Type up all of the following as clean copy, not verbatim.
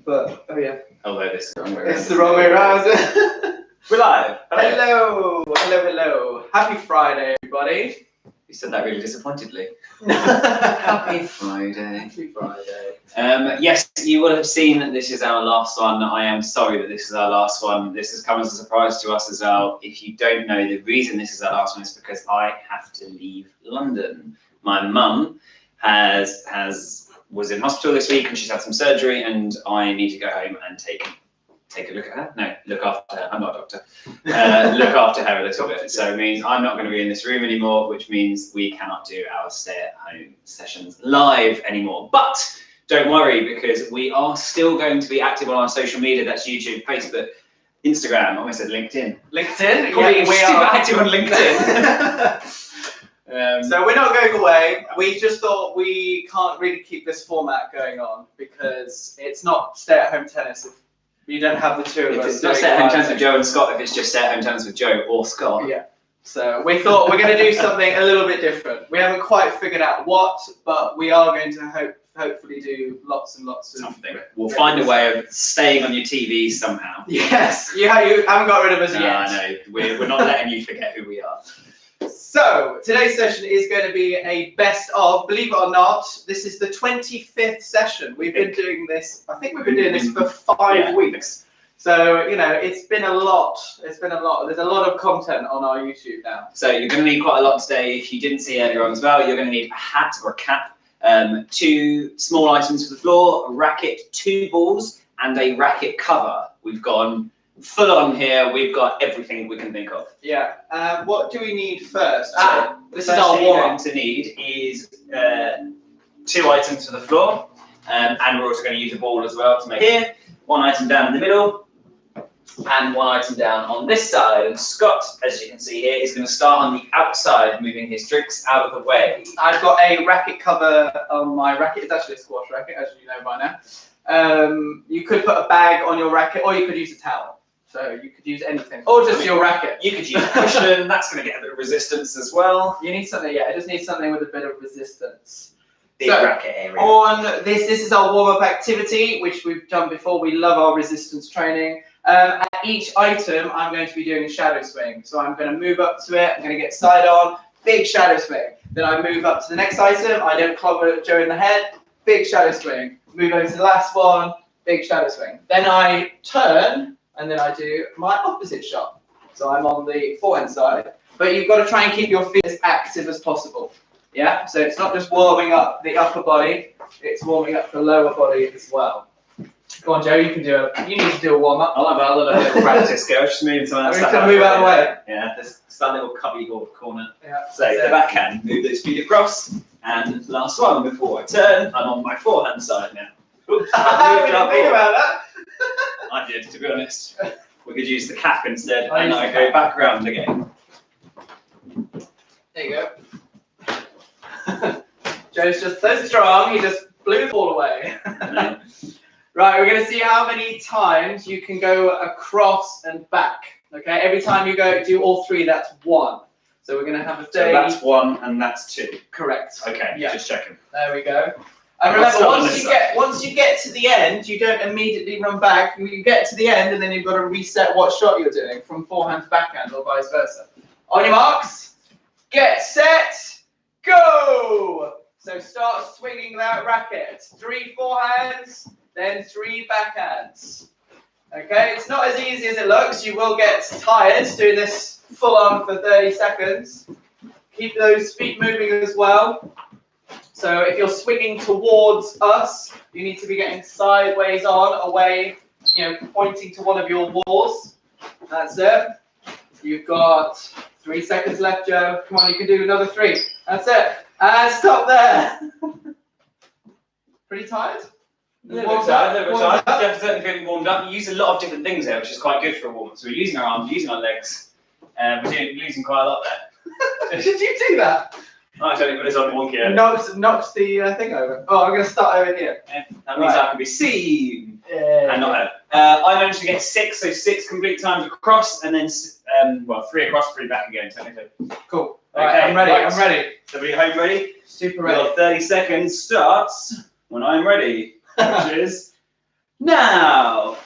But, oh yeah. Although this is the wrong way around. It's the wrong way around. We're live. Hello. Hello, hello. Happy Friday, everybody. You said that really disappointedly. Happy Friday. Happy Friday. Yes, you will have seen that this is our last one. I am sorry that this is our last one. This has come as a surprise to us as well. If you don't know, the reason this is our last one is because I have to leave London. My mum was in hospital this week and she's had some surgery, and I need to go home and take a look at her. No, look after her. I'm not a doctor. Look after her a little bit. So it means I'm not going to be in this room anymore, which means we cannot do our stay-at-home sessions live anymore. But don't worry, because we are still going to be active on our social media. That's YouTube, Facebook, Instagram. I almost said LinkedIn. LinkedIn? Yeah, we are active on LinkedIn. So we're not going away. We just thought we can't really keep this format going on because it's not stay-at-home tennis if you don't have the two of us. It's not stay-at-home tennis with Joe and Scott if it's just stay-at-home tennis with Joe or Scott. Yeah. So we thought we're going to do something a little bit different. We haven't quite figured out what, but we are going to hopefully do lots and lots of something. We'll find a way of staying on your TV somehow. Yes. You haven't got rid of us yet. I know. We're not letting you forget who we are. So, today's session is going to be a best of, believe it or not, this is the 25th session. We've been doing this, I think we've been doing this for 5 weeks. So, you know, it's been a lot. It's been a lot. There's a lot of content on our YouTube now. So, you're going to need quite a lot today. If you didn't see earlier on as well, you're going to need a hat or a cap, 2 small items for the floor, a racket, 2 balls, and a racket cover. We've gone full on here. We've got everything we can think of. Yeah. What do we need first? This is our warm-up. What we're going to need is 2 items for the floor, and we're also going to use a ball as well to make here. 1 item down in the middle, and 1 item down on this side. And Scott, as you can see here, is going to start on the outside, moving his tricks out of the way. I've got a racket cover on my racket. It's actually a squash racket, as you know by now. You could put a bag on your racket, or you could use a towel. So you could use anything, or just your racket. You could use a cushion. That's going to get a bit of resistance as well. You need something, yeah. It just needs something with a bit of resistance. Big racket area. On this is our warm-up activity, which we've done before. We love our resistance training. At each item, I'm going to be doing a shadow swing. So I'm going to move up to it. I'm going to get side on, big shadow swing. Then I move up to the next item. I don't clobber Joe in the head. Big shadow swing. Move over to the last one. Big shadow swing. Then I turn. And then I do my opposite shot. So I'm on the forehand side. But you've got to try and keep your feet as active as possible. Yeah? So it's not just warming up the upper body, it's warming up the lower body as well. Go on, Joe, you can do it. You need to do a warm-up. I'll have a little practice, go. Just move to that. Move out of the way. Yeah, there's that little cubbyhole corner. Yeah. So the backhand, move those feet across. And last one, before I turn, I'm on my forehand side now. Oops, I didn't think about that. I did, to be honest. We could use the cap instead, and I go back round again. There you go. Joe's just so strong, he just blew the ball away. No. Right, we're going to see how many times you can go across and back. Okay, every time you go do all 3, that's 1. So we're going to have a day. So that's 1 and that's 2. Correct. Okay, yeah. Just checking. There we go. And remember, once you get to the end, you don't immediately run back. You get to the end, and then you've got to reset what shot you're doing from forehand to backhand, or vice versa. On your marks, get set, go! So start swinging that racket. 3 forehands, then 3 backhands. Okay, it's not as easy as it looks. You will get tired doing this full on for 30 seconds. Keep those feet moving as well. So if you're swinging towards us, you need to be getting sideways on, away, pointing to one of your walls. That's it. You've got 3 seconds left, Joe. Come on, you can do another 3. That's it. And stop there. Pretty tired? A little bit tired. Definitely feeling warmed up. You use a lot of different things there, which is quite good for a warm-up. So we're using our arms, using our legs. We're using quite a lot there. Did you do that? I totally put this on one gear. Knocks the thing over. Oh, I'm going to start over here. Yeah, that means I can be seen and not heard. I managed to get 6, so 6 complete times across, and then 3 across, 3 back again, technically. Cool. Okay, right, I'm ready. Right. I'm ready. Everybody home ready? Super ready. Your 30 seconds starts when I'm ready, which is Now,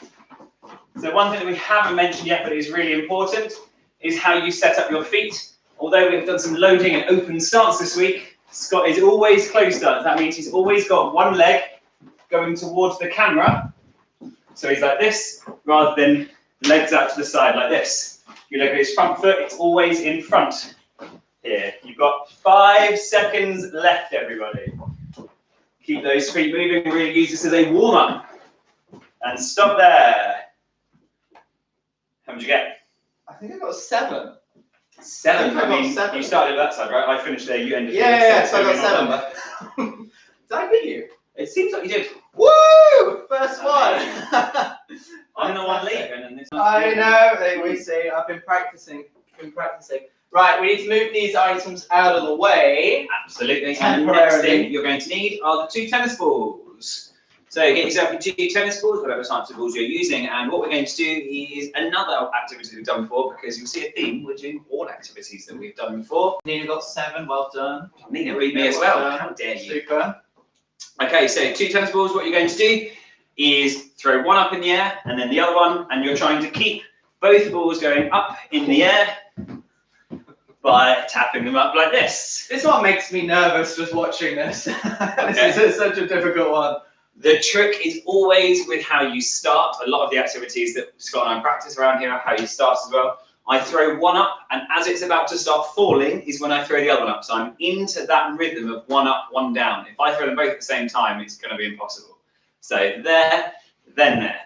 so one thing that we haven't mentioned yet, but is really important, is how you set up your feet. Although we've done some loading and open stance this week, Scott is always closed stance. That means he's always got one leg going towards the camera. So he's like this, rather than legs out to the side like this. If you look at his front foot, it's always in front. Here, you've got 5 seconds left, everybody. Keep those feet moving, really use this as a warm-up. And stop there. How much you get? I think I got 7. 7. I got 7. You started that side, right? I finished there, you ended here. Yeah, so I got 7. Did I beat you? It seems like you did. Woo! First one! I'm the one leaving, and this one's I know, we see. I've been practicing. Right, we need to move these items out of the way. Absolutely. And the next thing you're going to need are the 2 tennis balls. So get yourself your 2 tennis balls, whatever types of balls you're using, and what we're going to do is another activity we've done before, because you'll see a theme. We're doing all activities that we've done before. Nina got 7, well done. Nina beat me as well. How dare you? Super. Okay, so 2 tennis balls, what you're going to do is throw one up in the air and then the other one, and you're trying to keep both balls going up in the air by tapping them up like this. This one makes me nervous just watching this. This is such a difficult one. The trick is always with how you start. A lot of the activities that Scott and I practice around here are how you start as well. I throw one up, and as it's about to start falling is when I throw the other one up. So I'm into that rhythm of one up, one down. If I throw them both at the same time, it's going to be impossible. So there, then there.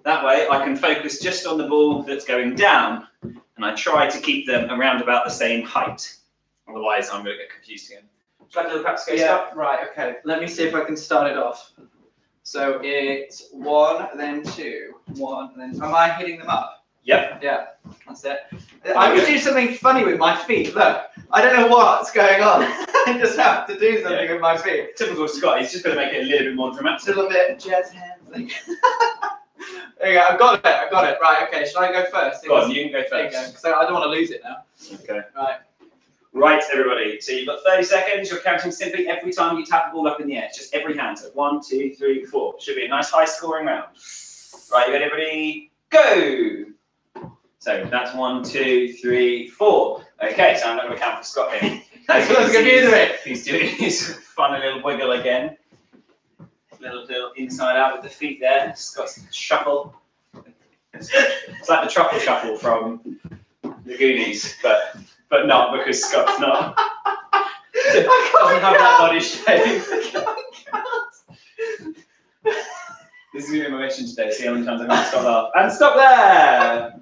That way I can focus just on the ball that's going down, and I try to keep them around about the same height. Otherwise I'm going to get confused again. Would you like a little practice go start? Right, okay. Let me see if I can start it off. So it's 1, then 2, 1, then... Am I hitting them up? Yep. Yeah, that's it. I can do something funny with my feet. Look, I don't know what's going on. I just have to do something with my feet. Typical Scott, he's just going to make it a little bit more dramatic. A little bit jazz hands. There you go, I've got it. Right, okay, should I go first? Go on, you can go first. Because I don't want to lose it now. Okay. Right, everybody. So you've got 30 seconds. You're counting simply every time you tap the ball up in the air. It's just every hand. So 1, 2, 3, 4. Should be a nice high scoring round. Right, you ready, everybody? Go! So that's 1, 2, 3, 4. Okay, so I'm not going to count for Scott here. That's what's confusing me. He's doing his funny little wiggle again. Little inside out with the feet there. Scott's shuffle. It's like the truffle shuffle from the Goonies, but not, because Scott's not. Doesn't have that body shape. This is going to be my mission today. See how many times I can stop laugh. And stop there!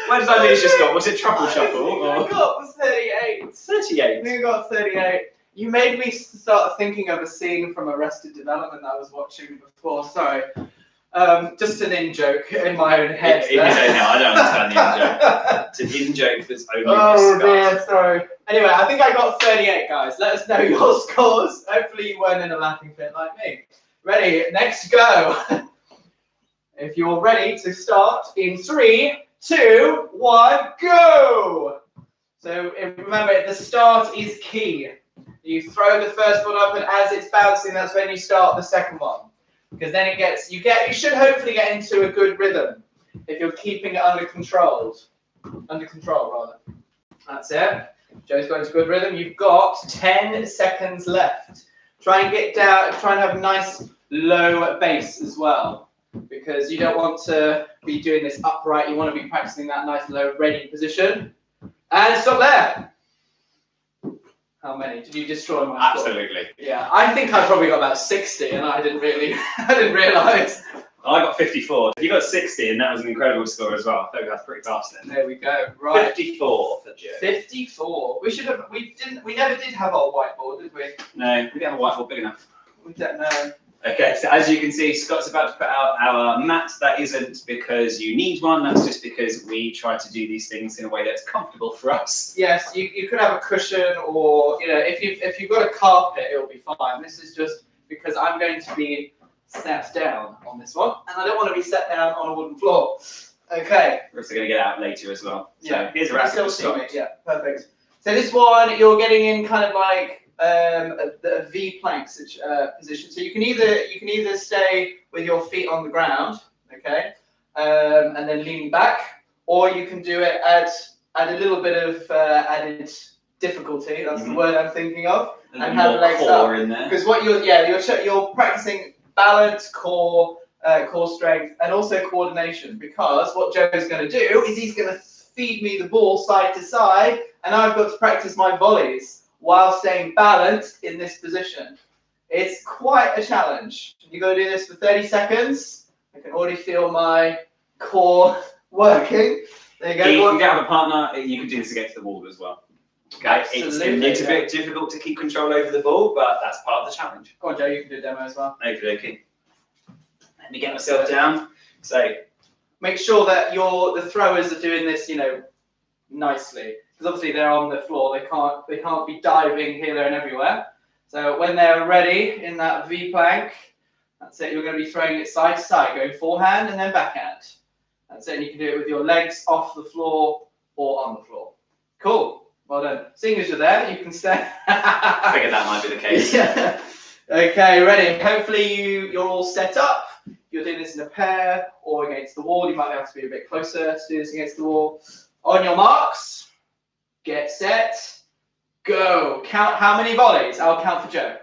Where did I lose you, Scott? Was it truffle shuffle? I got 38. 38? I think I got 38. You made me start thinking of a scene from Arrested Development that I was watching before. Sorry. Just an in-joke in my own head. No, I don't understand the in-joke. It's an in-joke that's only Oh dear, sorry. Anyway, I think I got 38, guys. Let us know your scores. Hopefully you weren't in a laughing fit like me. Ready? Next go. If you're ready to start in 3, 2, 1, go! So remember, the start is key. You throw the first one up, and as it's bouncing, that's when you start the second one. Because then you should hopefully get into a good rhythm if you're keeping it under control. That's it. Joe's got into good rhythm. You've got 10 seconds left. Try and get down, try and have a nice low base as well. Because you don't want to be doing this upright. You want to be practicing that nice low ready position. And stop there. How many? Did you destroy my score? Absolutely. Yeah, I think I probably got about 60, and I didn't realise. I got 54. You got 60, and that was an incredible score as well. I think that's pretty fast then. There we go. Right. 54 for Joe. 54. We never did have our whiteboard, did we? No, we didn't have a whiteboard big enough. We don't know. Okay, so as you can see, Scott's about to put out our mat. That isn't because you need one, that's just because we try to do these things in a way that's comfortable for us. Yes, you could have a cushion, or if you've got a carpet, it'll be fine. This is just because I'm going to be sat down on this one, and I don't want to be sat down on a wooden floor. Okay. We're also going to get out later as well. So yeah. here's a racket. Yeah, perfect. So this one, you're getting in kind of like a V plank position. So you can either stay with your feet on the ground, okay, and then leaning back, or you can do it at a little bit of added difficulty. That's the word I'm thinking of. And have legs up. Because what you're practicing balance, core strength, and also coordination. Because what Joe's going to do is he's going to feed me the ball side to side, and I've got to practice my volleys while staying balanced in this position. It's quite a challenge. You've got to do this for 30 seconds. I can already feel my core working. There you go. If you don't have a partner, you can do this against the wall as well. Okay, it's a little bit difficult to keep control over the ball, but that's part of the challenge. Go on, Joe, you can do a demo as well. Okay. Let me get myself down. So make sure that the throwers are doing this, nicely. Because obviously they're on the floor, they can't be diving here, there, and everywhere. So when they're ready in that V plank, that's it. You're going to be throwing it side to side, going forehand and then backhand. That's it. And you can do it with your legs off the floor or on the floor. Cool. Well done. Seeing as you're there, you can stay. I figured that might be the case. Yeah. Okay, ready. Hopefully you're all set up. You're doing this in a pair or against the wall. You might have to be a bit closer to do this against the wall. On your marks, get set, go. Count how many volleys. I'll count for Joe.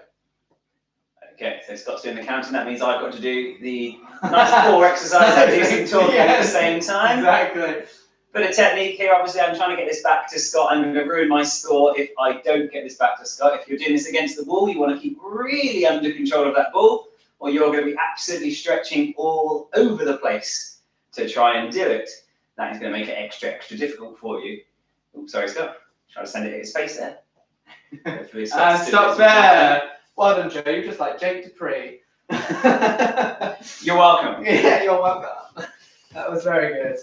Okay, so Scott's doing the counting. That means I've got to do the nice core exercise of using talking at the same time. Exactly. Bit of technique here. Obviously, I'm trying to get this back to Scott. I'm going to ruin my score if I don't get this back to Scott. If you're doing this against the wall, you want to keep really under control of that ball, or you're going to be absolutely stretching all over the place to try and do it. That is going to make it extra difficult for you. Oh, sorry, Scott. Try to send it at his face there. Hopefully, and stop there. Well done, Joe. You're just like Jake Dupree. You're welcome. Yeah, you're welcome. That was very good.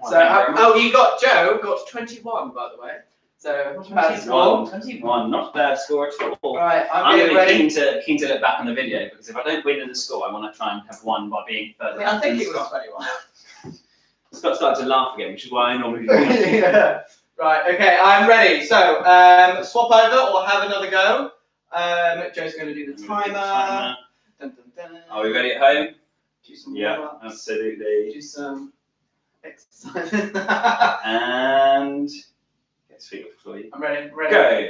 Oh, so, Joe got 21, by the way. So, not a bad score. 21, not a bad score at all. Right, I'm really keen to look back on the video, because if I don't win in the score, I want to try and have won by being further. I think it was 21. Scott started to laugh again, which is why I normally do. Yeah. Right, okay, I'm ready. So, swap over or have another go. Joe's going to do the timer. Dun, dun, dun. Are we ready at home? Do some yeah, absolutely. Do some exercise. And get his feet off the floor. I'm ready. Go.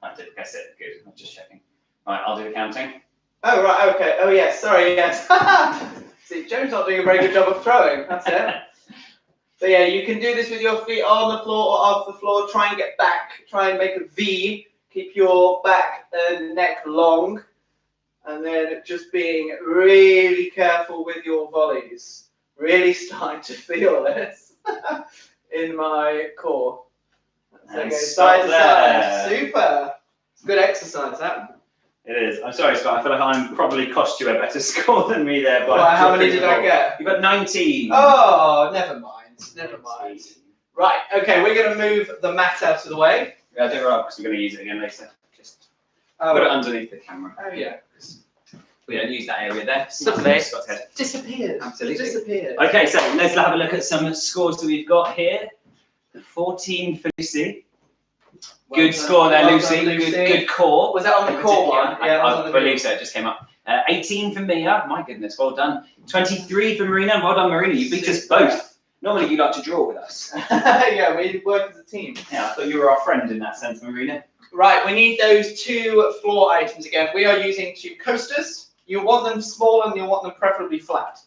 I did guess it. Good. I'm just checking. Right, I'll do the counting. Oh right. Okay. Oh yes. Sorry. Yes. See, Joe's not doing a very good job of throwing. That's it. So yeah, you can do this with your feet on the floor or off the floor. Try and get back. Try and make a V. Keep your back and neck long, and then just being really careful with your volleys. Really starting to feel this in my core. So go side to side. Super. It's good exercise, that. It is. I'm sorry, Scott. I feel like I'm probably cost you a better score than me there. But well, how many did I get? You got 19. Oh, never mind. Never mind. Right. Okay, we're going to move the mat out of the way. Yeah, do it up because we're going to use it again later. Just put it underneath the camera. Oh yeah. We don't use that area there. Disappeared. Absolutely. Disappeared. Okay, so let's have a look at some scores that we've got here. 14 for Lucy. Good score there, Lucy. Good core. Was that on the core one? Yeah, I believe so. It just came up. 18 for Mia. My goodness, well done. 23 for Marina. Well done, Marina. You beat us both. Normally you like to draw with us. Yeah, we work as a team. Yeah, I thought you were our friend in that sense, Marina. Right, we need those 2 floor items again. We are using 2 coasters. You want them small and you want them preferably flat,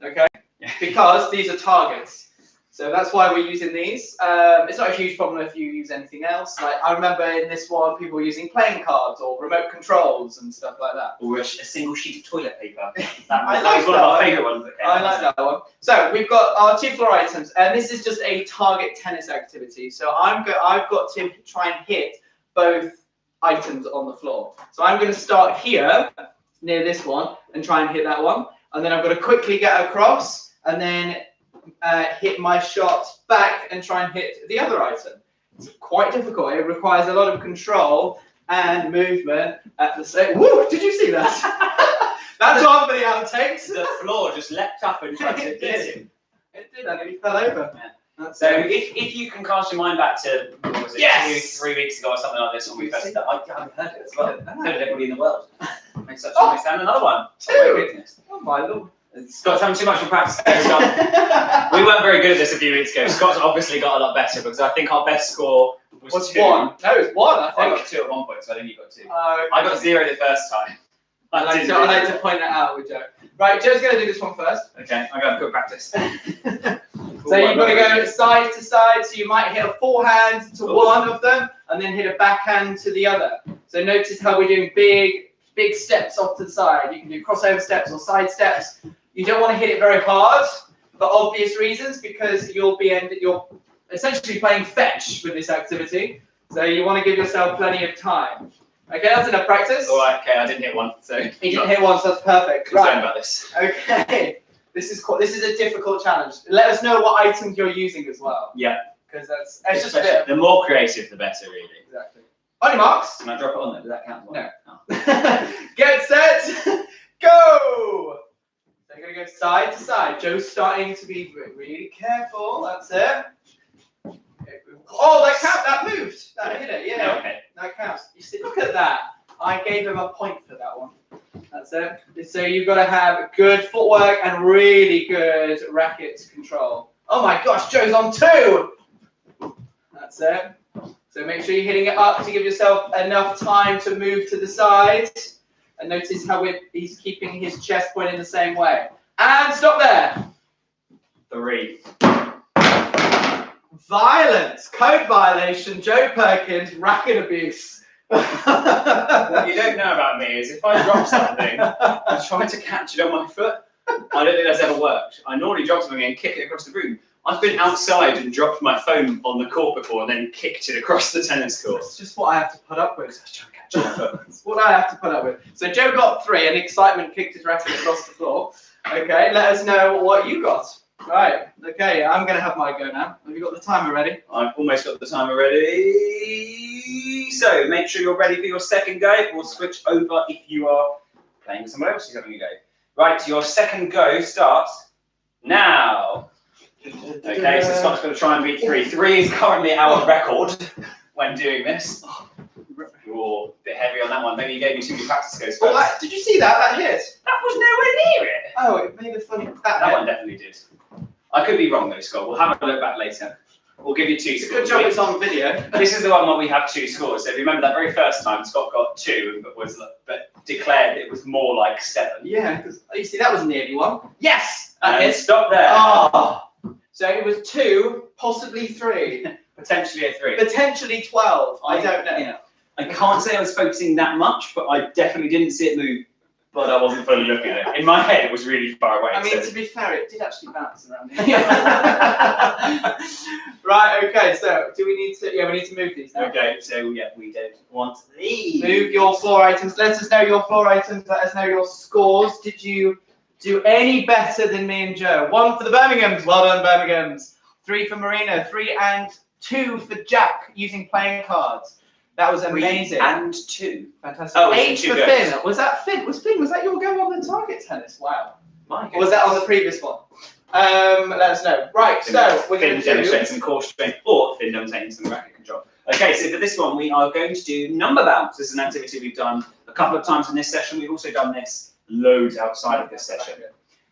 okay? Yeah. Because these are targets. So that's why we're using these. It's not a huge problem if you use anything else. Like I remember in this one, people were using playing cards or remote controls and stuff like that. Or a single sheet of toilet paper. That was one of our favourite ones. I like that one. So we've got our 2 floor items, and this is just a target tennis activity. So I've got to try and hit both items on the floor. So I'm going to start here near this one and try and hit that one, and then I've got to quickly get across and then hit my shot back and try and hit the other item. It's quite difficult. It requires a lot of control and movement at the same. Woo! Did you see that? That's one for the outtakes. The floor just leapt up and tried to hit him. It did, and he fell over. So if you can cast your mind back to, what was it, Yes! 2-3 weeks ago or something like this when we first, I haven't heard it as well. Ah. So did everybody in the world. Makes such a nice sound. Another one. Oh my goodness. Oh my lord. Scott's having too much for practice. We weren't very good at this a few weeks ago. Scott's obviously got a lot better because I think our best score was 2. 1? No, it was 1. I I think. got 2 at one point, so I think you got 2. Okay. I got 0 the first time. I like to point that out with Joe. Right, Joe's going to do this one first. Okay, I got good practice. So you've got to go side to side. So you might hit a forehand to one of them, and then hit a backhand to the other. So notice how we're doing big steps off to the side. You can do crossover steps or side steps. You don't want to hit it very hard for obvious reasons because you're essentially playing fetch with this activity. So you want to give yourself plenty of time. Okay, that's enough practice. All right, okay, I didn't hit one, so You didn't hit one, so that's perfect. concerned about this. Okay, this is a difficult challenge. Let us know what items you're using as well. Yeah. Because it's just a bit. The more creative, the better, really. Exactly. On your marks. Can I drop it on there? Does that count? No. Oh. Get set, go! So you're going to go side to side. Joe's starting to be really careful. That's it. Oh, that counts. That moved. That hit it. Yeah. Okay. That counts. You see, look at that. I gave him a point for that one. That's it. So you've got to have good footwork and really good racket control. Oh my gosh, Joe's on 2. That's it. So make sure you're hitting it up to give yourself enough time to move to the side. And notice how he's keeping his chest pointing the same way. And stop there. 3. Violence, code violation, Joe Perkins, racket abuse. What you don't know about me is if I drop something and try to catch it on my foot, I don't think that's ever worked. I normally drop something and kick it across the room. I've been outside and dropped my phone on the court before and then kicked it across the tennis court. It's just what I have to put up with. It's what I have to put up with. So Joe got 3 and excitement kicked his racket across the floor. Okay, let us know what you got. Right, okay, I'm going to have my go now. Have you got the timer ready? I've almost got the timer ready. So make sure you're ready for your second go. We'll switch over if you are playing with someone else who's having a go. Right, your second go starts now. Okay, so Scott's going to try and beat 3. 3 is currently our record when doing this. You're a bit heavy on that one. Maybe you gave me too many practice goes first. Did you see that? That hit? That was nowhere near it. Oh, it made a funny... That one definitely did. I could be wrong though, Scott. We'll have a look back later. We'll give you 2 It's a scores. good job it's on video. This is the one where we have 2 scores. So if you remember that very first time, Scott got 2, but declared it was more like 7. Yeah, because you see that was nearly 1. Yes! And stop there. Oh! So it was 2, possibly 3. Potentially a 3. Potentially 12. I don't know. Yeah. I can't say I was focusing that much, but I definitely didn't see it move. But I wasn't fully looking at it. In my head, it was really far away. I mean, to be fair, it did actually bounce around here. Right, okay, so do we need to, we need to move these now. Okay, so yeah, we don't want these. Move your floor items. Let us know your floor items. Let us know your scores. Did you do any better than me and Joe? 1 for the Birminghams. Well done, Birminghams. 3 for Marina. 3 and 2 for Jack using playing cards. That was amazing. 3 and 2. Fantastic. Oh, 8 2 for goes. Finn. Was that Finn? Was that your go on the target tennis? Wow. My Or was that on the previous one? Let us know. Right, so we're going Finn to do... demonstrating some core strength, or Finn demonstrating some racket control. Okay, so for this one, we are going to do number bounce. This is an activity we've done a couple of times in this session. We've also done this loads outside of this session.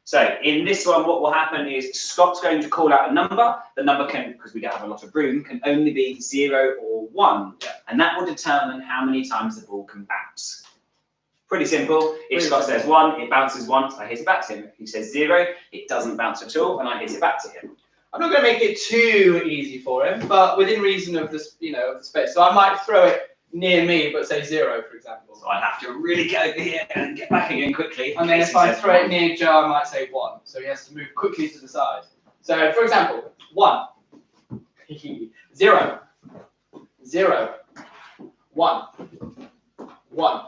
So in this one, what will happen is Scott's going to call out a number. The number can, because we don't have a lot of room, can only be 0 or 1. Yeah. And that will determine how many times the ball can bounce. Pretty simple. If Scott says 1, it bounces once, I hit it back to him. If he says 0, it doesn't bounce at all, and I hit it back to him. I'm not going to make it too easy for him, but within reason of this, of the space. So I might throw it near me, but say 0, for example. So I'd have to really get over here and get back again quickly. And then if I throw it near Joe, I might say 1. So he has to move quickly to the side. So, for example, 1, 0, 0, 1, 1,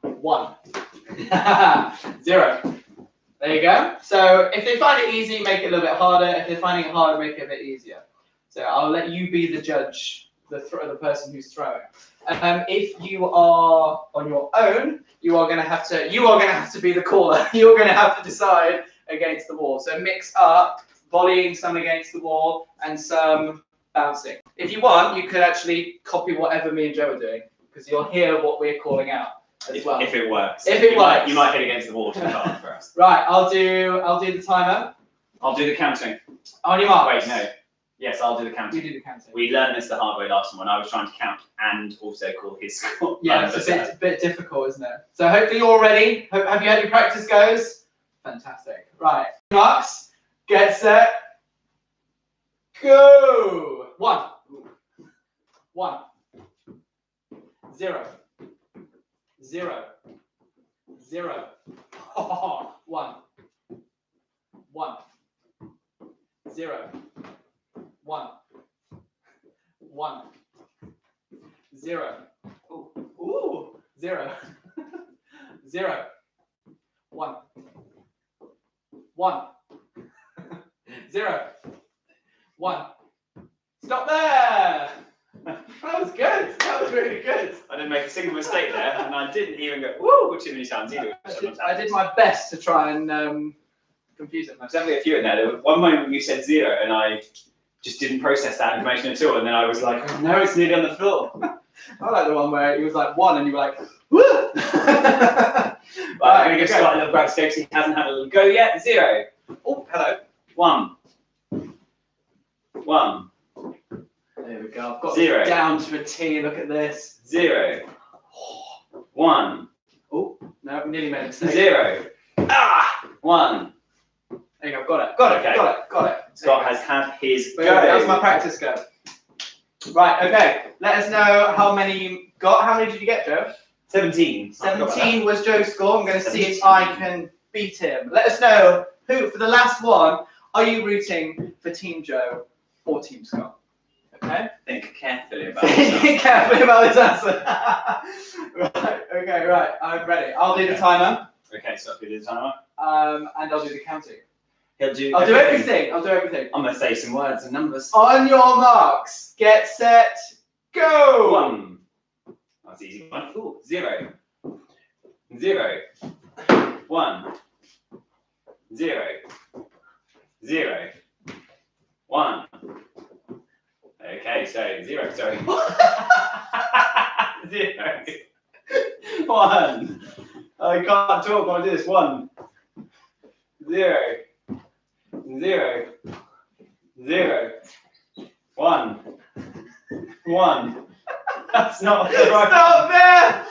1, 0. There you go. So if they find it easy, make it a little bit harder. If they're finding it harder, make it a bit easier. So I'll let you be the judge, the person who's throwing. If you are on your own, you are going to have to be the caller. You're going to have to decide against the wall. So mix up volleying some against the wall, and some bouncing. If you want, you could actually copy whatever me and Joe are doing, because you'll hear what we're calling out as well. If it works. If it works. You might hit against the wall too hard for us. Right, I'll do the timer. I'll do the counting. On your marks. Wait, no. Yes, I'll do the counting. You do the counting. We learned this the hard way last time when I was trying to count and also call his score. Yeah, it's a bit difficult, isn't it? So hopefully you're all ready. Have you had your practice goes? Fantastic. Right, marks, get set, go. 1, 1, 0, 0, 0, 1, 1, 0, 1, 1, 0, ooh, 0, 0, 1, 1, 0, 1. Stop there! That was good. That was really good. I didn't make a single mistake there, and I didn't even go woo too many times either. I did my best to try and confuse it. There's definitely a few in there. There was one moment you said 0, and I just didn't process that information at all, and then I was like, oh, no, it's nearly on the floor. I like the one where it was like 1, and you were like, woo! Right, I'm going to give Scott a little practice go because he hasn't had a little go yet. 0. Oh, hello. 1. 1. There we go. I've got 0. it down to a T. Look at this. 0. 1. Oh, no, nearly made a mistake. 0. Ah! 1. There you go. Got it. Got it. Okay. Got it. Got it. Scott has had his go. That was my practice go. Right. Okay. Let us know how many you got. How many did you get, Joe? 17. 17 was Joe's score. I'm going to see if I can beat him. Let us know who, for the last one, are you rooting for Team Joe or Team Scott? Okay? Think carefully about this. Think carefully about this answer. Right. Okay, right. I'm ready. I'll do the timer. Okay, so I'll do the timer. And I'll do the counting. I'll do everything. I'll do everything. I'm going to say some words and numbers. On your marks, get set, go! 1. That's easy. 1. Ooh, 0. 0. 1. 0. 0. 1. Okay, so 0, sorry. 0. 1. I can't talk while I do this. 1. 0. 0. 0. 1. 1. That's not the right. Stop there!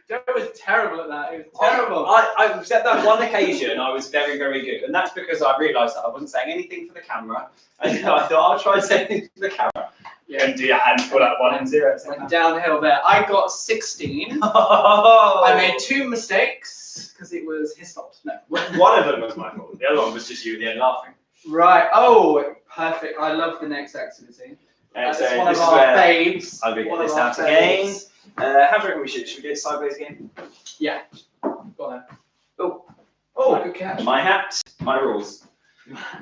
Joe was terrible at that. It was terrible. I said that one occasion I was very, very good, and that's because I realised that I wasn't saying anything for the camera, and I thought I'll try and say anything for the camera. Yeah. And do that and put up 1 and 0. Went downhill there. I got 16. I made 2 mistakes because it was his fault. No. One of them was my fault. The other one was just you at the end laughing. Right. Oh, perfect. I love the next activity. So it's one of this our is where faves. I'll get One this of our out again. faves. How do you reckon we should? Should we do it sideways again? Yeah. Go on then. Oh. Oh, good catch. My hat, my rules.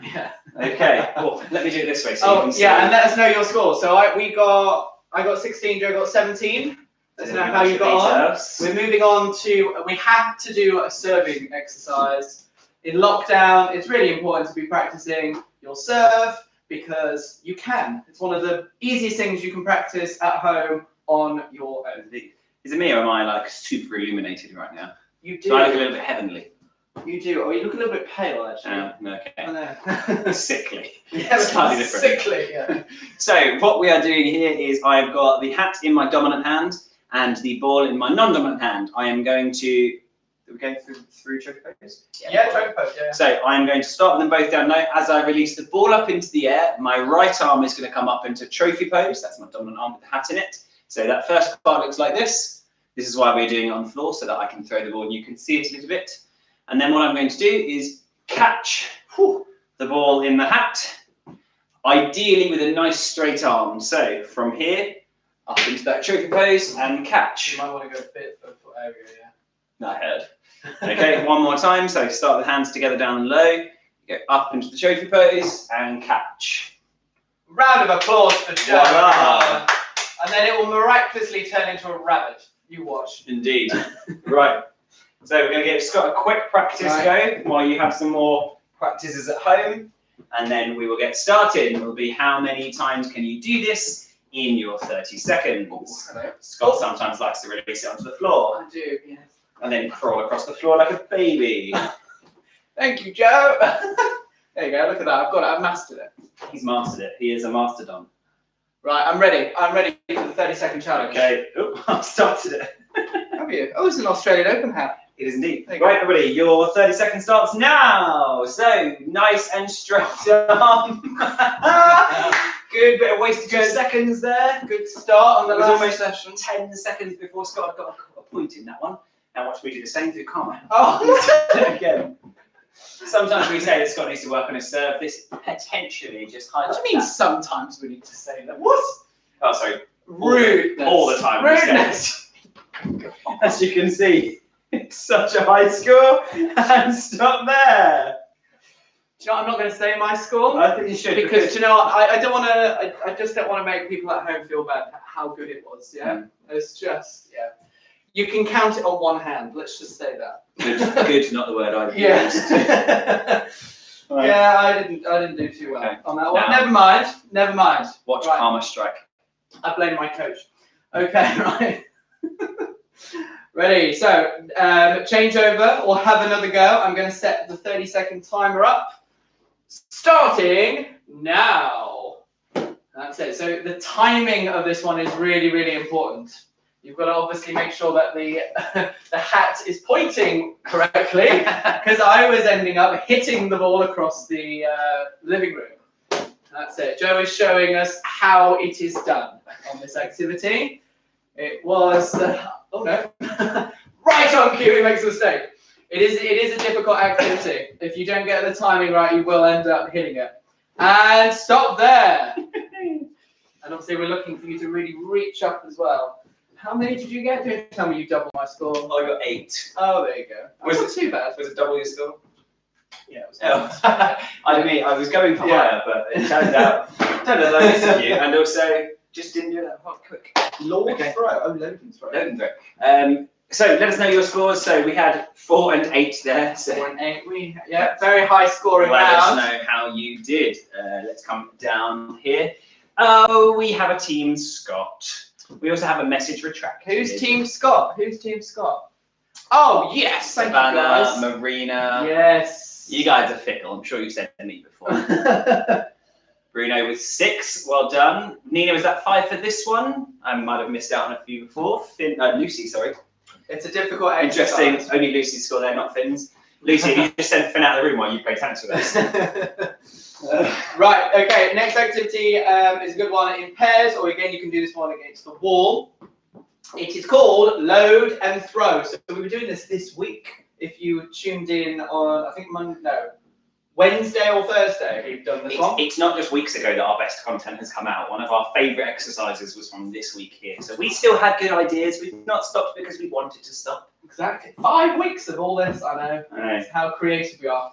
Yeah. Okay. Well, let me do it this way so you can see. Yeah, and let us know your score. So I got 16, Joe got 17. Let us know how you got on. We're moving on to, we have to do a serving exercise. In lockdown, it's really important to be practicing your serve because you can. It's one of the easiest things you can practice at home on your own. Is it me or am I like super illuminated right now? You do. Do I look a little bit heavenly? You do. Oh, you look a little bit pale actually. Okay. I know. Sickly. Yeah, Slightly different. Sickly, yeah. So what we are doing here is I've got the hat in my dominant hand and the ball in my non-dominant hand. I am going to. Are we going through trophy pose? Yeah, trophy pose, yeah. So I'm going to start them both down low. As I release the ball up into the air, my right arm is going to come up into trophy pose. That's my dominant arm with the hat in it. So that first part looks like this. This is why we're doing it on the floor, so that I can throw the ball and you can see it a little bit. And then what I'm going to do is catch the ball in the hat, ideally with a nice straight arm. So from here, up into that trophy pose and catch. You might want to go a bit for area, yeah. I heard. Okay, one more time. So start the hands together down and low. Go up into the trophy pose and catch. Round of applause for Joe. Voila. And then it will miraculously turn into a rabbit. You watch. Indeed. Right. So we're going to give Scott a quick practice go while you have some more practices at home. and then we will get started. It will be how many times can you do this in your 30 seconds. Scott sometimes likes to release it onto the floor. I do, yes. And then crawl across the floor like a baby. Thank you, Joe. There you go, look at that. I've got it, I've mastered it. He's mastered it. He is a mastodon. Right, I'm ready. I'm ready for the 30-second challenge. Okay, I've started it. Have you? Oh, it's an Australian Open hat. It is indeed. Right, everybody, your 30 seconds starts now. So, nice and straight arm. Good bit of wasted 2 seconds there. Good start on the last almost session. 10 seconds before Scott got a point in that one. Now watch me do the same through Carmine. Oh, again. Sometimes we say that Scott needs to work on his serve. This potentially just highlights. what do you mean sometimes we need to say that? What? Oh, sorry. Rudeness. All the time. Rudeness. As you can see, it's such a high score. And stop there. Do you know what, I'm not going to say my score. I think you should. Because, you know, I don't want to, I just don't want to make people at home feel bad how good it was, yeah? It's just, yeah. You can count it on one hand, let's just say that. Good, not the word I've used. Right. Yeah, I didn't do too well on that one. Now, never mind. Watch Karma strike. I blame my coach. Okay, right. Ready, so change over or have another go. I'm going to set the 30-second timer up. Starting now. That's it. So the timing of this one is really, really important. You've got to obviously make sure that the hat is pointing correctly, because I was ending up hitting the ball across the living room. That's it. Joe is showing us how it is done on this activity. It was, oh no, right on cue, he makes a mistake. It is a difficult activity. If you don't get the timing right, you will end up hitting it. And stop there. And obviously we're looking for you to really reach up as well. How many did you get? Don't tell me you doubled my score. I got 8. Oh, there you go. Was it too bad? Was it double your score? Yeah, it was. I was going for higher, but it turned out I missed you, and also just didn't do that quick. Load and throw. Oh, load and throw. Load and throw. So let us know your scores. So we had 4 and 8 there. So 4 and 8. Yeah, very high scoring round. Let us know how you did. Let's come down here. Oh, we have a team Scott. We also have a message retract. Who's Team Scott? Who's Team Scott? Oh, yes. Thank you, guys. Marina. Yes. You guys are fickle. I'm sure you've said to me before. Bruno with 6. Well done. Nina, was that 5 for this one? I might have missed out on a few before. Lucy, sorry. It's a difficult exercise. Interesting. Only Lucy's score there, not Finn's. Lucy, you just sent Finn out of the room while you play tennis with us. Right, okay, next activity is a good one in pairs, or again, you can do this one against the wall. It is called load and throw. So we were doing this week. If you tuned in on, I think Wednesday or Thursday, we've done this one. It's not just weeks ago that our best content has come out. One of our favourite exercises was from this week here. So we still had good ideas. We've not stopped because we wanted to stop. Exactly. 5 weeks of all this, I know. That's how creative we are.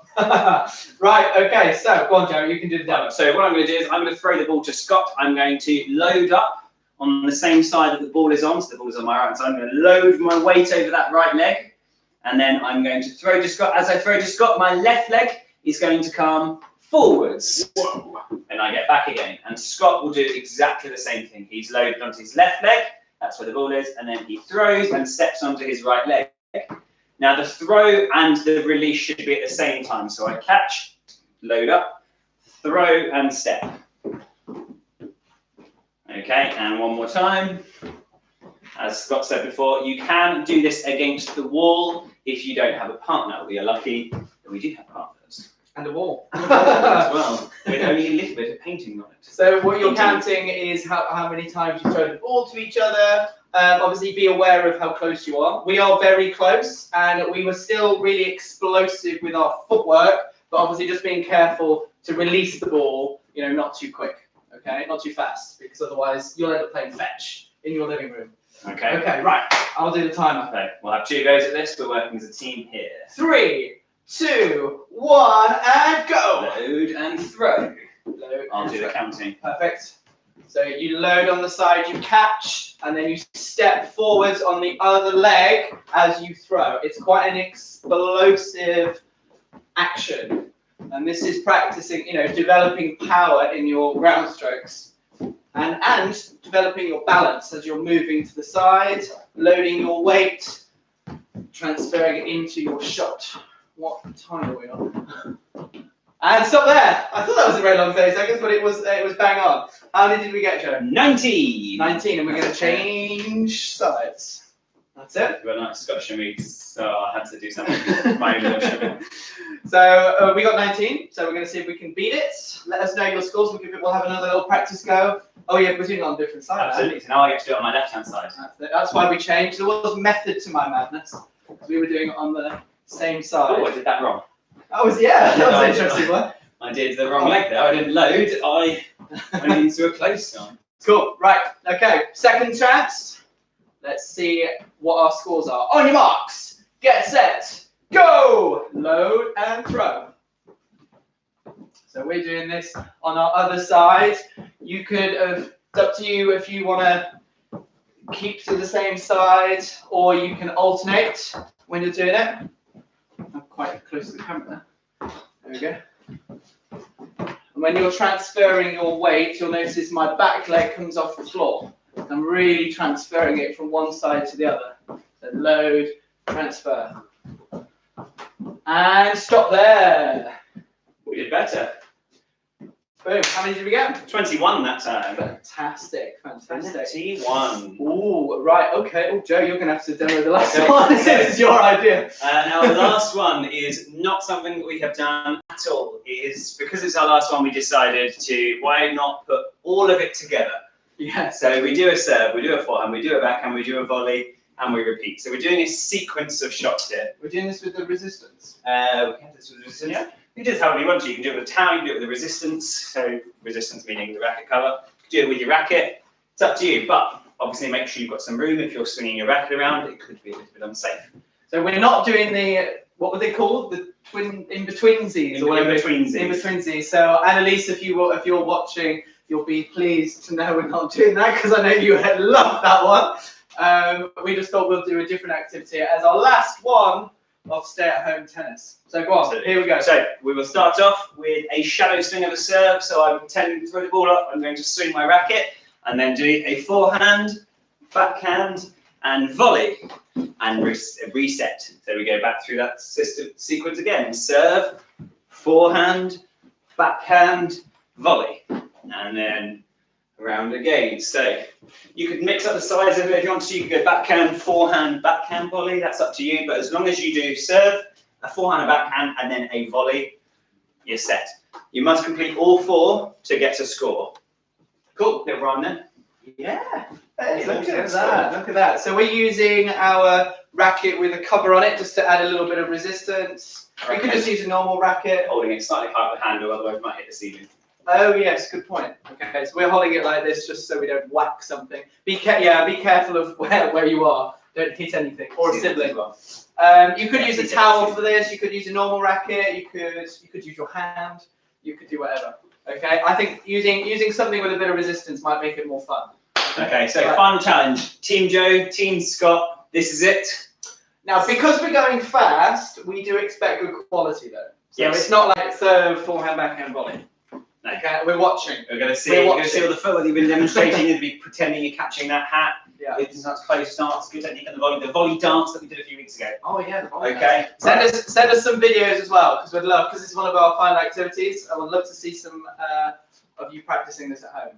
Right, okay, so go on, Joe, you can do the demo. So what I'm going to do is I'm going to throw the ball to Scott. I'm going to load up on the same side that the ball is on. So the ball is on my right, so I'm going to load my weight over that right leg. And then I'm going to throw to Scott. As I throw to Scott, my left leg is going to come forwards. Whoa. And I get back again. And Scott will do exactly the same thing. He's loaded onto his left leg. That's where the ball is. And then he throws and steps onto his right leg. Now the throw and the release should be at the same time. So I catch, load up, throw and step. Okay, and one more time. As Scott said before, you can do this against the wall if you don't have a partner. We are lucky that we do have partners. And a wall. As well, with only a little bit of painting on it. So what you're counting is how many times you throw the ball to each other. Obviously be aware of how close you are. We are very close, and we were still really explosive with our footwork, but obviously just being careful to release the ball, you know, not too quick, okay? Not too fast, because otherwise you'll end up playing fetch in your living room. Okay. Okay, right. I'll do the timer. Okay, we'll have 2 goes at this. We're working as a team here. 3, 2, 1, and go! Load and throw. Load I'll and do throw. the counting. Perfect. So you load on the side you catch, and then you step forwards on the other leg as you throw. It's quite an explosive action. And this is practicing, developing power in your ground strokes and developing your balance as you're moving to the side, loading your weight, transferring it into your shot. What time are we on? And stop there. I thought that was a very long 30 seconds, but it was bang on. How many did we get, Joe? 19. 19, and we're going to change sides. That's it. We're not Scottish weeks, so I had to do something. My emotion. So we got 19. So we're going to see if we can beat it. Let us know your scores. We'll have another little practice go. Oh yeah, we're doing it on different sides. Absolutely. So now I get to do it on my left-hand side. That's why we changed. There was method to my madness. We were doing it on the same side. Oh, I did that wrong. That was an interesting one. I did the wrong leg there. I didn't load. I went into a close one. Cool. Right. Okay. Second chance. Let's see what our scores are. On your marks. Get set. Go. Load and throw. So we're doing this on our other side. You could have. It's up to you if you want to keep to the same side, or you can alternate when you're doing it. I'm quite close to the camera there. There we go. And when you're transferring your weight, you'll notice my back leg comes off the floor. I'm really transferring it from one side to the other. So load, transfer. And stop there. We did better. Boom. How many did we get? 21 that time. Fantastic. 21. Ooh, right, okay. Oh, Joe, you're going to have to demo the last one. This is your idea. Now, the last one is not something that we have done at all. It is, because it's our last one, we decided to, why not put all of it together? Yeah. So we do a serve, we do a forehand, we do a backhand, we do a volley, and we repeat. So we're doing a sequence of shots here. We're doing this with the resistance. We can do this with resistance. Yeah. You can do this however you want to. You can do it with a towel, you can do it with the resistance. So resistance meaning the racket cover. You can do it with your racket. It's up to you, but obviously make sure you've got some room. If you're swinging your racket around, it could be a little bit unsafe. So we're not doing the, what were they called? The in-betweensies? In-betweensies. In-betweensies. So Annalise, if you're watching, you'll be pleased to know we're not doing that, because I know you had loved that one. We just thought we'll do a different activity as our last one of stay-at-home tennis. So go on, Absolutely. Here we go. So we will start off with a shallow swing of a serve. So I'm intending to throw the ball up. I'm going to swing my racket and then do a forehand, backhand, and volley, and reset. So we go back through that sequence again. Serve, forehand, backhand, volley, and then around again. So you could mix up the size of it if you want to. You could go backhand, forehand, backhand, volley. That's up to you. But as long as you do serve, a forehand, a backhand, and then a volley, you're set. You must complete all four to get a score. Cool. Bit of rhyme then. Yeah. Hey, look at that. Look at that. So we're using our racket with a cover on it just to add a little bit of resistance. You could just use a normal racket. Holding it slightly higher with the handle, otherwise it might hit the ceiling. Oh yes, good point. Okay, so we're holding it like this just so we don't whack something. Be careful of where you are. Don't hit anything. Or a sibling. You could use a towel for this. You could use a normal racket. You could use your hand. You could do whatever. Okay, I think using something with a bit of resistance might make it more fun. Okay, so final challenge. Team Joe, Team Scott. This is it. Now, because we're going fast, we do expect good quality though. So yes. It's not like serve, forehand, backhand, volley. No. Okay, we're watching. We're going to see all the footwork you've been demonstrating. You'll be pretending you're catching that hat. Yeah. It's not close starts, good technique on the volley dance that we did a few weeks ago. Oh yeah. Okay. Send us some videos as well, because we'd love, because it's one of our final activities. I would love to see some of you practicing this at home.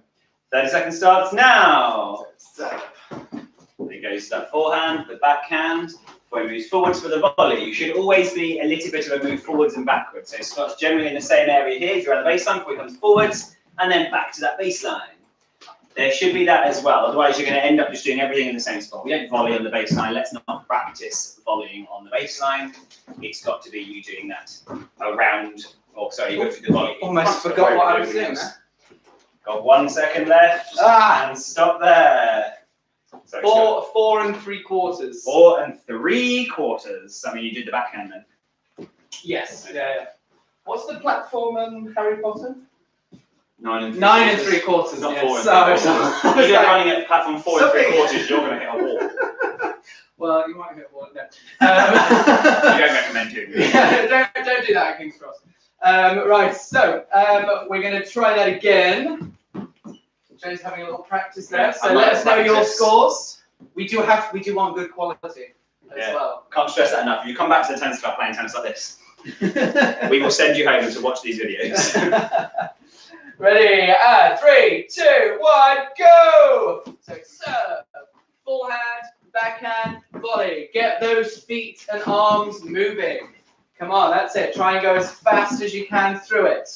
30 seconds starts now. There goes that forehand, the backhand. Before he moves forwards for the volley, you should always be a little bit of a move forwards and backwards. So Scott's generally in the same area here. He's around the baseline before he comes forwards, and then back to that baseline. There should be that as well. Otherwise, you're going to end up just doing everything in the same spot. We don't volley on the baseline. Let's not practice volleying on the baseline. It's got to be you doing that around. Oh, sorry, you go through the volley. Almost forgot what I was doing there. Got 1 second left. And stop there. So 4 3/4. 4 3/4. I mean, you did the backhand then. Yes. Yeah. What's the platform in Harry Potter? 9 3/4. Not Yes. 4 3/4. If you're running at platform 4 3/4, you're going to hit a wall. Well, you might hit a wall. No. You don't recommend doing it. Yeah, don't do that at King's Cross. Right, so we're going to try that again. Joe's having a little practice there. So let us know your scores. We do want good quality as well. Can't stress that enough. If you come back to the tennis club playing tennis like this, we will send you home to watch these videos. Ready? 3, 2, 1, go! So serve, forehand, backhand, volley. Get those feet and arms moving. Come on, that's it. Try and go as fast as you can through it.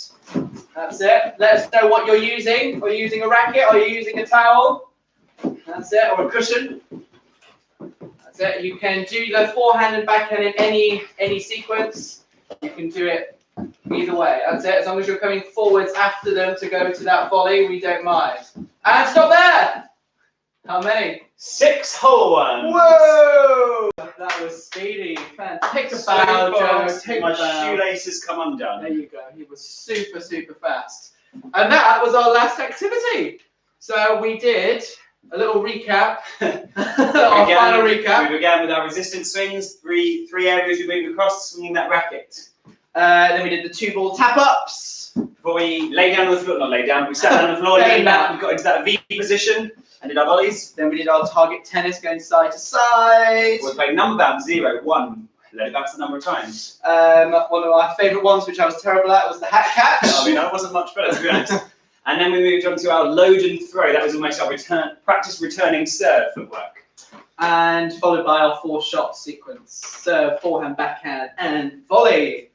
That's it. Let us know what you're using. Are you using a racket? Are you using a towel? That's it. Or a cushion. That's it. You can do the forehand and backhand in any sequence. You can do it either way. That's it. As long as you're coming forwards after them to go to that volley, we don't mind. And stop there. How many? 6 whole ones. Whoa! That was speedy. Take the bow, Joe. Take my the bow. Shoelaces come undone. There you go. He was super, super fast. And that was our last activity. So we did a little recap. Our final recap. We began with our resistance swings. Three areas we moved across, swinging that racket. Then we did the 2-ball tap-ups. Before we lay down on the floor, not lay down, we sat down on the floor, leaned back, we got into that V position, and did our volleys. Then we did our target tennis, going side to side. We played number bounce, 0, 1. Let it bounce a number of times. One of my favourite ones, which I was terrible at, was the hat catch. I mean, that wasn't much better, to be honest. And then we moved on to our load and throw. That was almost our practice returning serve footwork. And followed by our 4-shot sequence. Serve, forehand, backhand, and volley.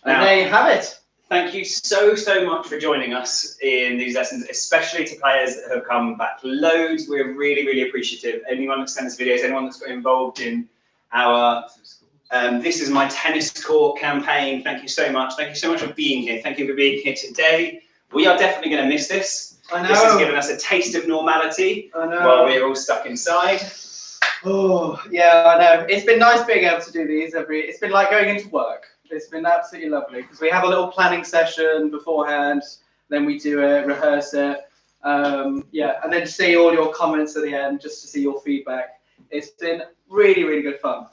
And Now, there you have it. Thank you so much for joining us in these lessons, especially to players that have come back loads. We're really appreciative. Anyone that sent us videos, anyone that's got involved in our This Is My Tennis Court campaign, thank you so much. Thank you so much for being here. Thank you for being here today. We are definitely going to miss this. I know. This has given us a taste of normality while we're all stuck inside. Oh, yeah, I know. It's been nice being able to do these it's been like going into work. It's been absolutely lovely because we have a little planning session beforehand, then we do it, rehearse it, yeah, and then see all your comments at the end, just to see your feedback. It's been really good fun.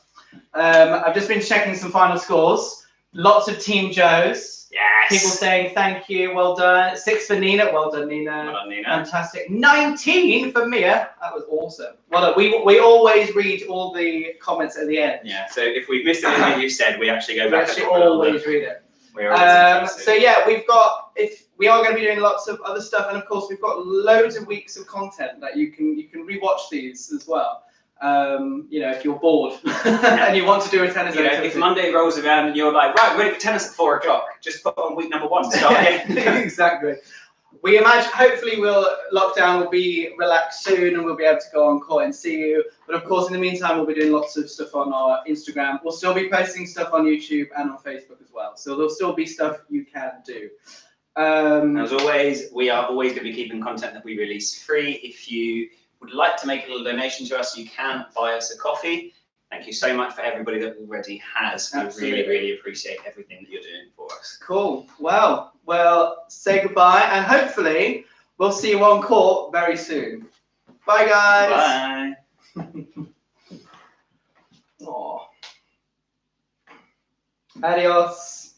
I've just been checking some final scores. Lots of Team Joes. Yes. People saying thank you, well done. 6 for Nina, well done, Nina. Well done, Nina. Fantastic. 19 for Mia. That was awesome. Well done. We always read all the comments at the end. Yeah. So if we've missed anything you've said, we actually go back. We always read it. So yeah, we are going to be doing lots of other stuff, and of course we've got loads of weeks of content that you can rewatch these as well. You know, if you're bored and you want to do a tennis activity. If Monday rolls around and you're like, right, we're ready for tennis at 4 o'clock, just put on week number 1, start again. Exactly. We imagine, hopefully lockdown will be relaxed soon and we'll be able to go on court and see you. But of course, in the meantime, we'll be doing lots of stuff on our Instagram. We'll still be posting stuff on YouTube and on Facebook as well. So there'll still be stuff you can do. As always, we are always going to be keeping content that we release free. If you would like to make a little donation to us, you can buy us a coffee. Thank you so much for everybody that already has. Absolutely. We really appreciate everything that you're doing for us. Cool. Well, say goodbye, and hopefully we'll see you on court very soon. Bye, guys. Bye. Aww. Adios.